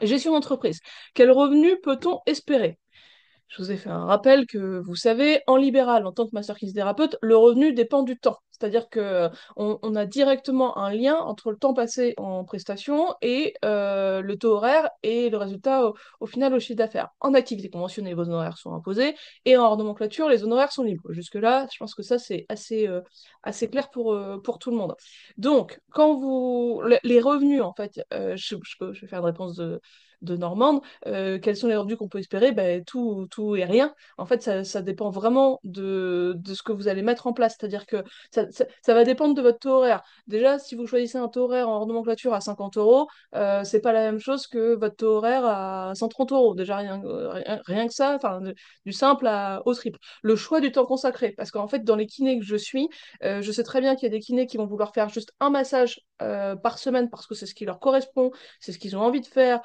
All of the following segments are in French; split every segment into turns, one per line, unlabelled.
Gestion d'entreprise. Quel revenu peut-on espérer? Je vous ai fait un rappel que vous savez, en libéral, en tant que master kinésithérapeute, le revenu dépend du temps. C'est-à-dire que on a directement un lien entre le temps passé en prestation et le taux horaire et le résultat au final au chiffre d'affaires. En activité conventionnée, vos honoraires sont imposés et en hors nomenclature, les honoraires sont libres. Jusque-là, je pense que ça, c'est assez clair pour tout le monde. Donc, quand les revenus, en fait, je vais faire une réponse de Normande. Quels sont les revenus qu'on peut espérer? Ben, tout et rien. En fait, ça dépend vraiment de ce que vous allez mettre en place. C'est-à-dire que ça va dépendre de votre taux horaire. Déjà, si vous choisissez un taux horaire en nomenclature à 50 euros, c'est pas la même chose que votre taux horaire à 130 euros. Déjà, rien que ça, enfin, du simple au triple. Le choix du temps consacré. Parce qu'en fait, dans les kinés que je suis, je sais très bien qu'il y a des kinés qui vont vouloir faire juste un massage par semaine parce que c'est ce qui leur correspond, c'est ce qu'ils ont envie de faire.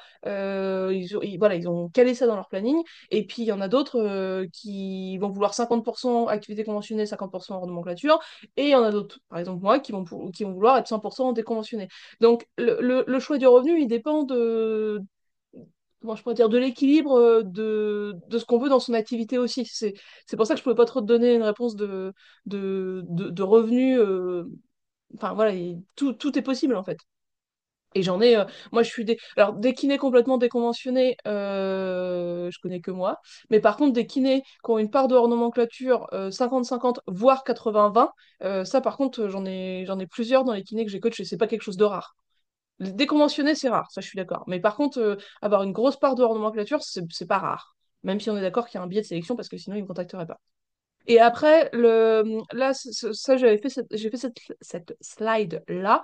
Voilà, ils ont calé ça dans leur planning. Et puis, il y en a d'autres qui vont vouloir 50% activité conventionnée, 50% hors nomenclature. Et il y en a d'autres, par exemple moi, qui vont vouloir être 100% déconventionné. Donc, le choix du revenu, il dépend comment je pourrais dire, de l'équilibre de ce qu'on veut dans son activité aussi. C'est pour ça que je ne pouvais pas trop te donner une réponse de revenus. Enfin, voilà, tout est possible, en fait. Et moi je suis alors des kinés complètement déconventionnés, je connais que moi, mais par contre des kinés qui ont une part de hors nomenclature 50-50, voire 80-20, ça par contre j'en ai plusieurs dans les kinés que j'ai coach et c'est pas quelque chose de rare. Les déconventionnés c'est rare, ça je suis d'accord, mais par contre avoir une grosse part de hors nomenclature c'est pas rare, même si on est d'accord qu'il y a un biais de sélection parce que sinon ils ne me contacteraient pas. Et après, là, ça, j'ai fait cette slide-là,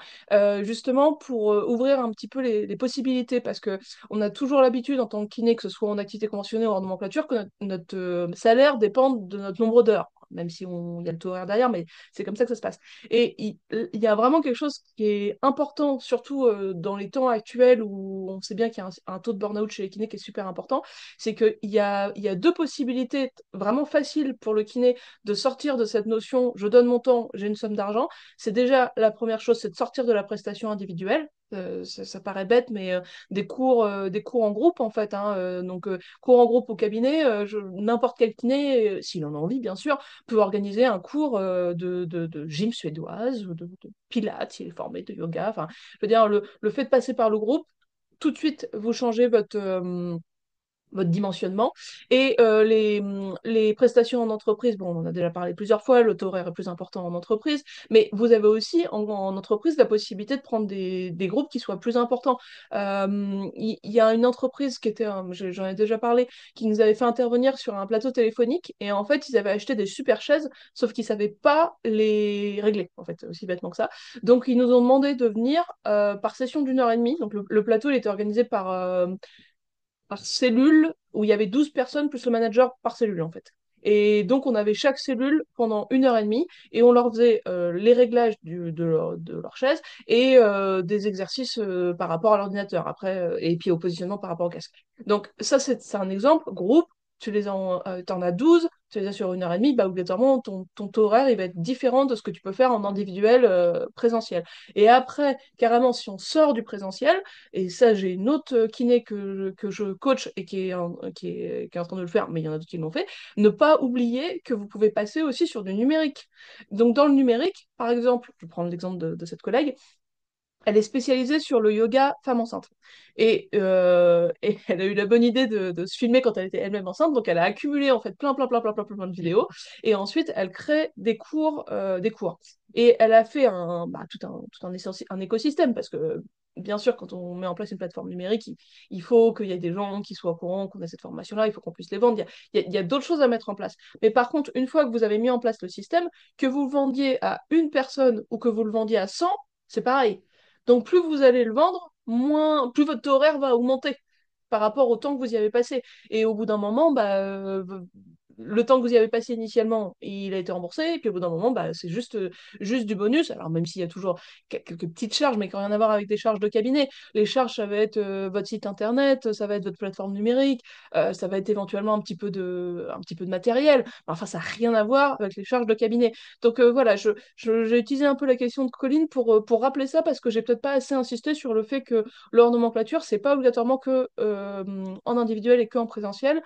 justement pour ouvrir un petit peu les possibilités, parce que on a toujours l'habitude, en tant que kiné, que ce soit en activité conventionnée ou en nomenclature, que notre salaire dépende de notre nombre d'heures, même si il y a le taux horaire derrière, mais c'est comme ça que ça se passe. Et il y a vraiment quelque chose qui est important, surtout dans les temps actuels où on sait bien qu'il y a un taux de burn-out chez les kinés qui est super important, c'est qu'il y a deux possibilités vraiment faciles pour le kiné de sortir de cette notion je donne mon temps, j'ai une somme d'argent. C'est déjà la première chose, c'est de sortir de la prestation individuelle. Ça paraît bête, mais des cours en groupe en fait, hein, donc cours en groupe au cabinet, n'importe quel kiné, s'il en a envie bien sûr, peut organiser un cours de gym suédoise ou de pilates s'il est formé, de yoga. Enfin, je veux dire, le fait de passer par le groupe, tout de suite vous changez votre dimensionnement. Et les prestations en entreprise, bon, on en a déjà parlé plusieurs fois, le taux horaire est plus important en entreprise, mais vous avez aussi en entreprise la possibilité de prendre des groupes qui soient plus importants. Il y a une entreprise qui était, j'en ai déjà parlé, qui nous avait fait intervenir sur un plateau téléphonique, et en fait, ils avaient acheté des super chaises, sauf qu'ils ne savaient pas les régler, en fait, aussi bêtement que ça. Donc, ils nous ont demandé de venir par session d'1 heure et demie. Donc, le plateau, il était organisé par cellule où il y avait 12 personnes plus le manager par cellule en fait. Et donc on avait chaque cellule pendant 1 heure et demie et on leur faisait les réglages de leur chaise et des exercices par rapport à l'ordinateur après et puis au positionnement par rapport au casque. Donc ça c'est un exemple, groupe, t'en as 12, tu les as sur 1 heure et demie, bah obligatoirement ton taux horaire il va être différent de ce que tu peux faire en individuel présentiel. Et après, carrément, si on sort du présentiel, et ça, j'ai une autre kiné que je coach et qui est en train de le faire, mais il y en a d'autres qui l'ont fait. Ne pas oublier que vous pouvez passer aussi sur du numérique. Donc, dans le numérique, par exemple, je vais prendre l'exemple de cette collègue, elle est spécialisée sur le yoga femme enceinte. Et elle a eu la bonne idée de se filmer quand elle était elle-même enceinte, donc elle a accumulé en fait plein, plein, plein, plein, plein, plein de vidéos, et ensuite elle crée des cours. Et elle a fait un écosystème, parce que bien sûr, quand on met en place une plateforme numérique, il faut qu'il y ait des gens qui soient au courant qu'on a cette formation-là, il faut qu'on puisse les vendre, il y a d'autres choses à mettre en place. Mais par contre, une fois que vous avez mis en place le système, que vous le vendiez à une personne ou que vous le vendiez à 100, c'est pareil. Donc plus vous allez le vendre, plus votre taux horaire va augmenter par rapport au temps que vous y avez passé. Et au bout d'un moment, bah, le temps que vous y avez passé initialement, il a été remboursé, et puis au bout d'un moment, bah, c'est juste du bonus. Alors même s'il y a toujours quelques petites charges, mais qui n'ont rien à voir avec des charges de cabinet. Les charges, ça va être votre site internet, ça va être votre plateforme numérique, ça va être éventuellement un petit peu de matériel. Enfin, ça n'a rien à voir avec les charges de cabinet. Donc voilà, j'ai utilisé un peu la question de Colline pour rappeler ça, parce que j'ai peut-être pas assez insisté sur le fait que leur nomenclature, c'est pas obligatoirement que en individuel et que en présentiel.